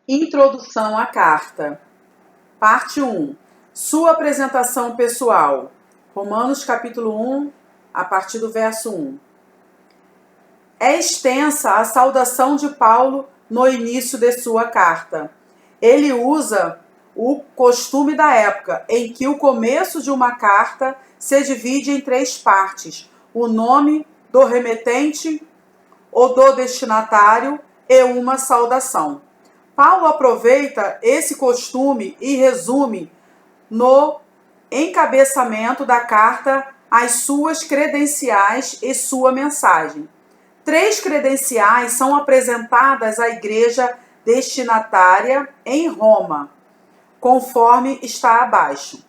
Introdução à carta. Parte 1. Sua apresentação pessoal. Romanos capítulo 1, a partir do verso 1. É extensa a saudação de Paulo no início de sua carta. Ele usa o costume da época, em que o começo de uma carta se divide em 3 partes: o nome do remetente, o do destinatário e uma saudação. Paulo aproveita esse costume e resume no encabeçamento da carta as suas credenciais e sua mensagem. 3 credenciais são apresentadas à igreja destinatária em Roma, conforme está abaixo.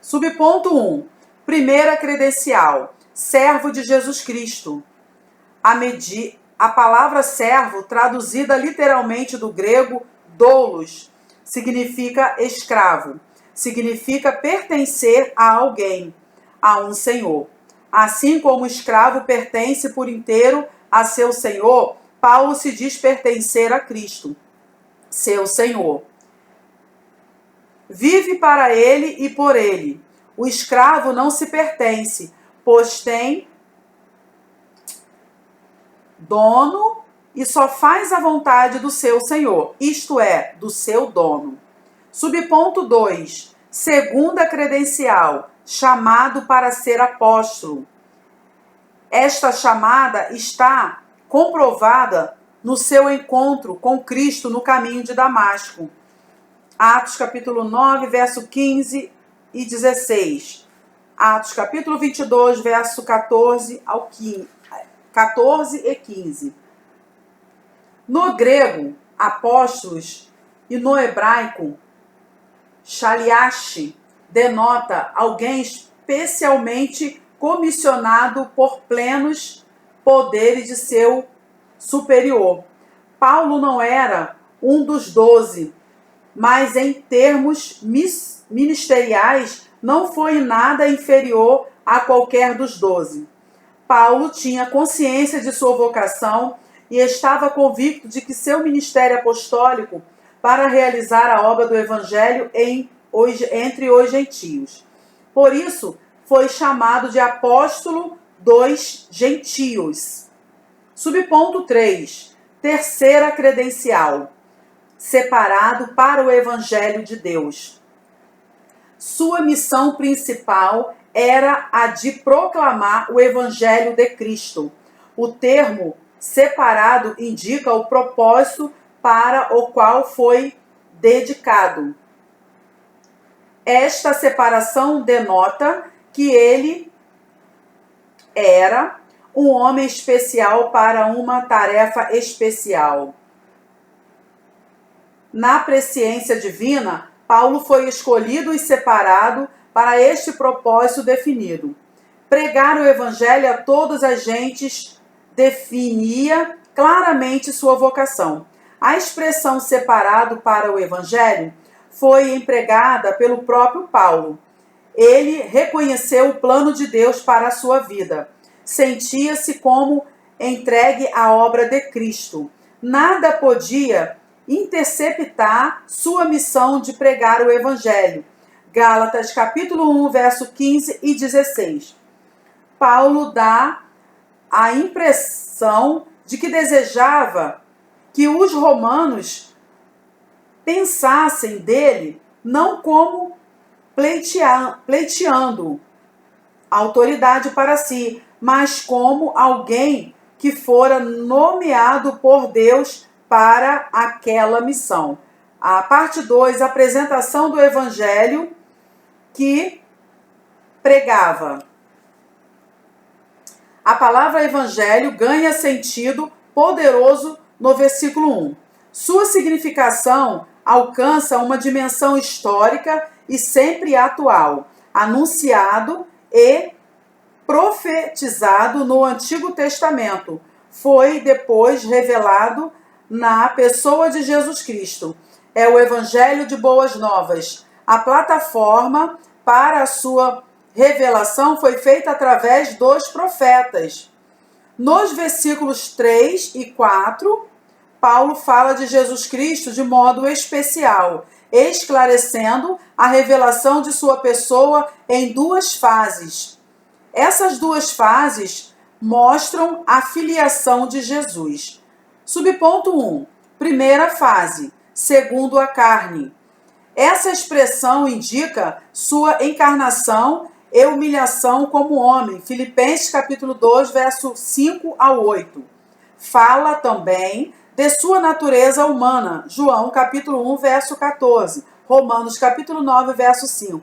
Subponto 1. Primeira credencial: servo de Jesus Cristo. A palavra servo, traduzida literalmente do grego doulos, significa escravo. Significa pertencer a alguém, a um senhor. Assim como o escravo pertence por inteiro a seu senhor, Paulo se diz pertencer a Cristo, seu senhor. Vive para ele e por ele. O escravo não se pertence, pois tem dono e só faz a vontade do seu senhor, isto é, do seu dono. Subponto 2. Segunda credencial: chamado para ser apóstolo. Esta chamada está comprovada no seu encontro com Cristo no caminho de Damasco. Atos capítulo 9, verso 15 e 16. Atos capítulo 22, verso 14 e 15. No grego, apóstolos, e no hebraico, shaliach, denota alguém especialmente comissionado por plenos poderes de seu superior. Paulo não era um dos 12, mas em termos ministeriais não foi nada inferior a qualquer dos 12. Paulo tinha consciência de sua vocação e estava convicto de que seu ministério apostólico para realizar a obra do Evangelho entre os gentios. Por isso, foi chamado de apóstolo dos gentios. Subponto 3. Terceira credencial: separado para o Evangelho de Deus. Sua missão principal era a de proclamar o Evangelho de Cristo. O termo separado indica o propósito para o qual foi dedicado. Esta separação denota que ele era um homem especial para uma tarefa especial. Na presciência divina, Paulo foi escolhido e separado para este propósito definido. Pregar o Evangelho a todas as gentes definia claramente sua vocação. A expressão separado para o Evangelho foi empregada pelo próprio Paulo. Ele reconheceu o plano de Deus para a sua vida. Sentia-se como entregue à obra de Cristo. Nada podia interceptar sua missão de pregar o Evangelho. Gálatas capítulo 1, verso 15 e 16. Paulo dá a impressão de que desejava que os romanos pensassem dele não como pleiteando autoridade para si, mas como alguém que fora nomeado por Deus para aquela missão. A parte 2, apresentação do Evangelho que pregava. A palavra Evangelho ganha sentido poderoso no versículo 1. Sua significação alcança uma dimensão histórica e sempre atual, anunciado e profetizado no Antigo Testamento. Foi depois revelado na pessoa de Jesus Cristo. É o Evangelho de Boas Novas. A plataforma para a sua revelação foi feita através dos profetas. Nos versículos 3 e 4, Paulo fala de Jesus Cristo de modo especial, esclarecendo a revelação de sua pessoa em duas fases. Essas duas fases mostram a filiação de Jesus. Subponto 1. Primeira fase, segundo a carne. Essa expressão indica sua encarnação e humilhação como homem. Filipenses capítulo 2, verso 5 ao 8. Fala também de sua natureza humana. João capítulo 1, verso 14. Romanos capítulo 9, verso 5.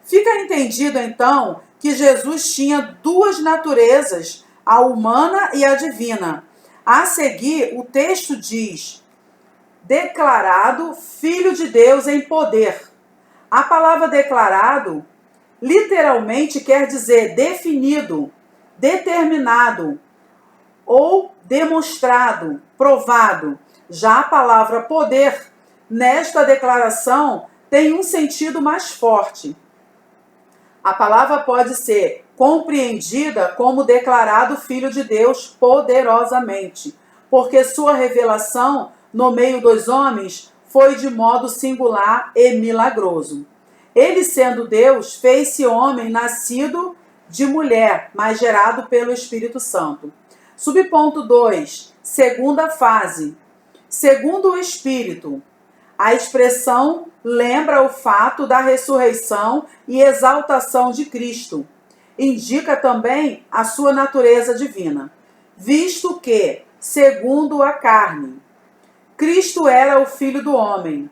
Fica entendido, então, que Jesus tinha duas naturezas, a humana e a divina. A seguir, o texto diz: declarado Filho de Deus em poder. A palavra declarado literalmente quer dizer definido, determinado ou demonstrado, provado. Já a palavra poder, nesta declaração, tem um sentido mais forte. A palavra pode ser compreendida como declarado Filho de Deus poderosamente, porque sua revelação no meio dos homens foi de modo singular e milagroso. Ele, sendo Deus, fez-se homem nascido de mulher, mas gerado pelo Espírito Santo. Subponto 2, segunda fase. Segundo o Espírito, a expressão lembra o fato da ressurreição e exaltação de Cristo. Indica também a sua natureza divina, visto que, segundo a carne, Cristo era o Filho do homem.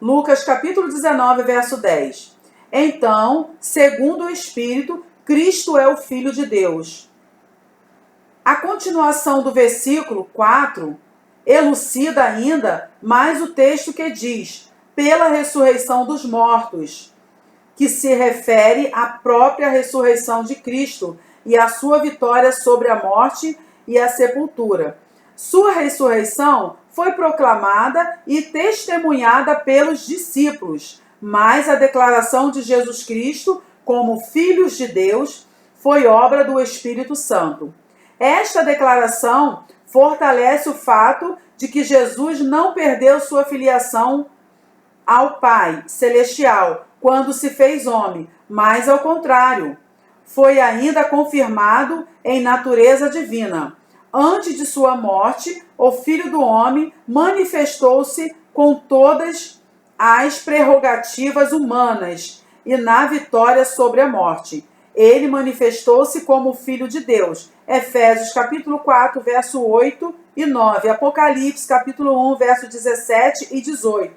Lucas capítulo 19, verso 10. Então, segundo o Espírito, Cristo é o Filho de Deus. A continuação do versículo 4 elucida ainda mais o texto que diz, pela ressurreição dos mortos, que se refere à própria ressurreição de Cristo e à sua vitória sobre a morte e a sepultura. Sua ressurreição foi proclamada e testemunhada pelos discípulos, mas a declaração de Jesus Cristo como filhos de Deus foi obra do Espírito Santo. Esta declaração fortalece o fato de que Jesus não perdeu sua filiação ao Pai celestial quando se fez homem, mas ao contrário, foi ainda confirmado em natureza divina. Antes de sua morte, o Filho do Homem manifestou-se com todas as prerrogativas humanas e na vitória sobre a morte. Ele manifestou-se como Filho de Deus. Efésios capítulo 4, verso 8 e 9. Apocalipse capítulo 1, verso 17 e 18.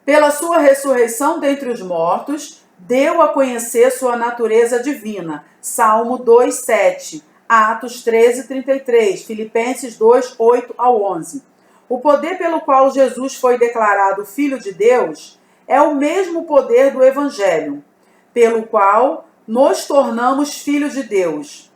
Pela sua ressurreição dentre os mortos, deu a conhecer sua natureza divina. Salmo 2, 7. Atos 13, 33. Filipenses 2, 8 ao 11. O poder pelo qual Jesus foi declarado Filho de Deus é o mesmo poder do Evangelho, pelo qual nos tornamos filhos de Deus.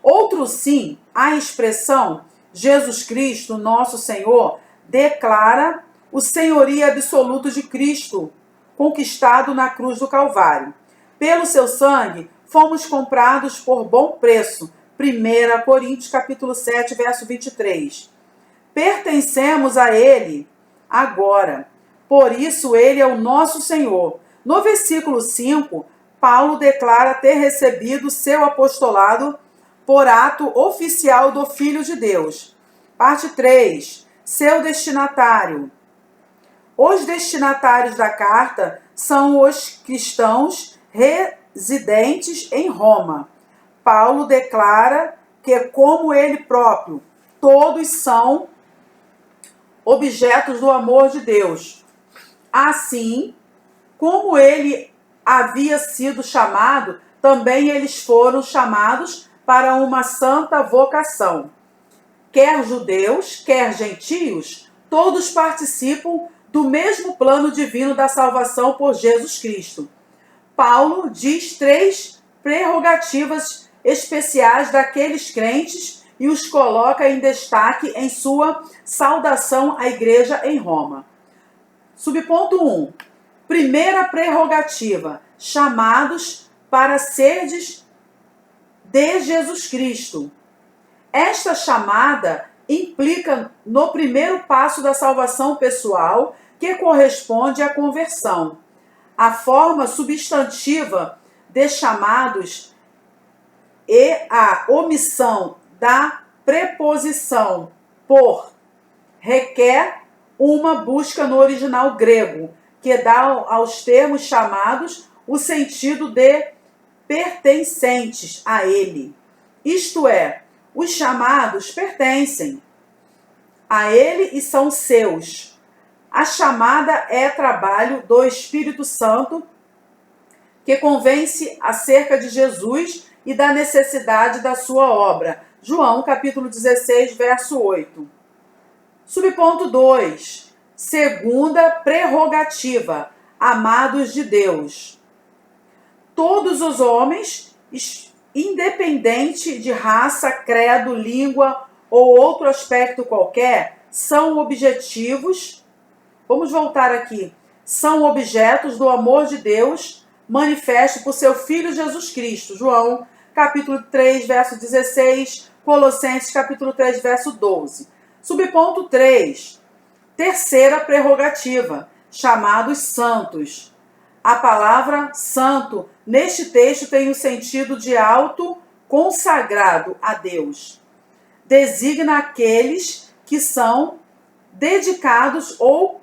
Outro sim, a expressão Jesus Cristo, nosso Senhor, declara o senhorio absoluto de Cristo, conquistado na cruz do Calvário. Pelo seu sangue, fomos comprados por bom preço. 1 Coríntios capítulo 7, verso 23. Pertencemos a Ele agora. Por isso, Ele é o nosso Senhor. No versículo 5, Paulo declara ter recebido seu apostolado por ato oficial do Filho de Deus. Parte 3. Seu destinatário. Os destinatários da carta são os cristãos residentes em Roma. Paulo declara que, como ele próprio, todos são objetos do amor de Deus. Assim, como ele havia sido chamado, também eles foram chamados para uma santa vocação. Quer judeus, quer gentios, todos participam do mesmo plano divino da salvação por Jesus Cristo. Paulo diz 3 prerrogativas especiais daqueles crentes e os coloca em destaque em sua saudação à igreja em Roma. Subponto 1. Primeira prerrogativa, chamados para serdes de Jesus Cristo. Esta chamada implica no primeiro passo da salvação pessoal, que corresponde à conversão. A forma substantiva de chamados e a omissão da preposição por requer uma busca no original grego, que dá aos termos chamados o sentido de pertencentes a ele. Isto é, os chamados pertencem a ele e são seus. A chamada é trabalho do Espírito Santo, que convence acerca de Jesus e da necessidade da sua obra. João, capítulo 16, verso 8. Subponto 2. Segunda prerrogativa. Amados de Deus. Todos os homens, independente de raça, credo, língua ou outro aspecto qualquer, são objetivos. Vamos voltar aqui. São objetos do amor de Deus manifesto por seu Filho Jesus Cristo. João, capítulo 3, verso 16. Colossenses, capítulo 3, verso 12. Subponto 3. Terceira prerrogativa. Chamados santos. A palavra santo, neste texto, tem o sentido de alto consagrado a Deus. Designa aqueles que são dedicados ou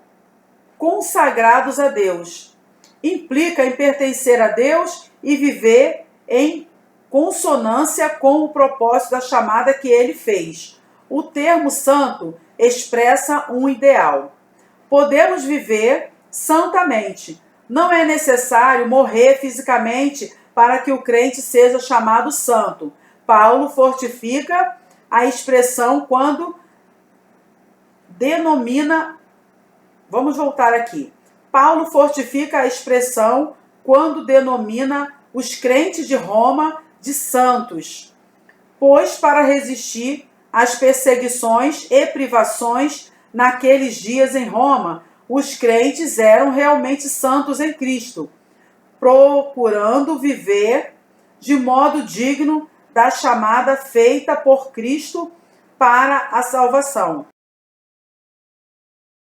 consagrados a Deus. Implica em pertencer a Deus e viver em consonância com o propósito da chamada que ele fez. O termo santo expressa um ideal. Podemos viver santamente. Não é necessário morrer fisicamente para que o crente seja chamado santo. Paulo fortifica a expressão quando denomina... Vamos voltar aqui. Paulo fortifica a expressão quando denomina os crentes de Roma de santos, pois para resistir às perseguições e privações naqueles dias em Roma, os crentes eram realmente santos em Cristo, procurando viver de modo digno da chamada feita por Cristo para a salvação.